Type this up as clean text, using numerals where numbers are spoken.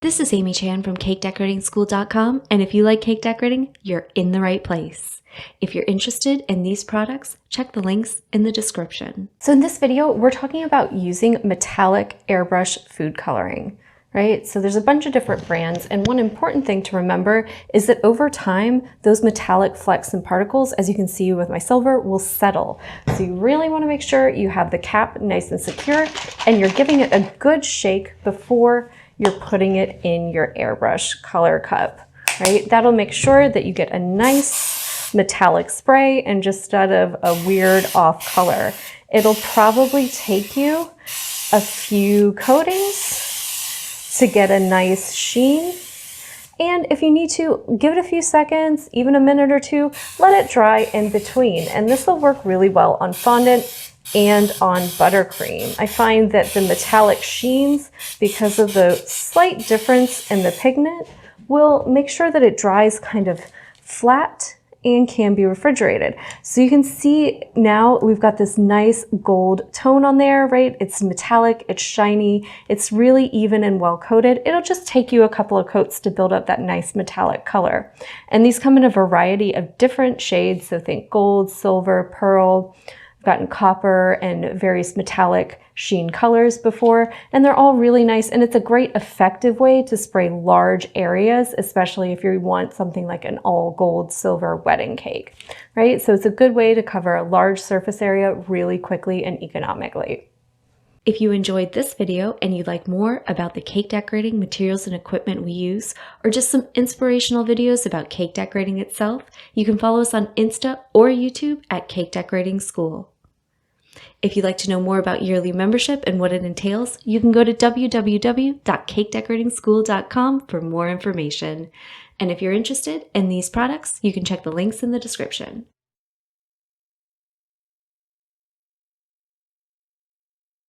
This is Amy Chan from CakeDecoratingSchool.com, and if you like cake decorating, you're in the right place. If you're interested in these products, check the links in the description. So in this video, we're talking about using metallic airbrush food coloring, right? So there's a bunch of different brands, and one important thing to remember is that over time, those metallic flecks and particles, as you can see with my silver, will settle. So you really want to make sure you have the cap nice and secure, and you're giving it a good shake before you're putting it in your airbrush color cup, right? That'll make sure that you get a nice metallic spray instead of a weird off color. It'll probably take you a few coatings to get a nice sheen. And if you need to, give it a few seconds, even a minute or two, let it dry in between. And this will work really well on fondant and on buttercream. I find that the metallic sheens, because of the slight difference in the pigment, will make sure that it dries kind of flat and can be refrigerated. So you can see now we've got this nice gold tone on there, right? It's metallic, it's shiny, it's really even and well coated. It'll just take you a couple of coats to build up that nice metallic color. And these come in a variety of different shades, so think gold, silver, pearl. Gotten copper and various metallic sheen colors before, and they're all really nice, and it's a great effective way to spray large areas, especially if you want something like an all gold silver wedding cake, right? So it's a good way to cover a large surface area really quickly and economically. If you enjoyed this video and you'd like more about the cake decorating materials and equipment we use, or just some inspirational videos about cake decorating itself, you can follow us on Insta or YouTube at Cake Decorating School. If you'd like to know more about yearly membership and what it entails, you can go to www.cakedecoratingschool.com for more information. And if you're interested in these products, you can check the links in the description.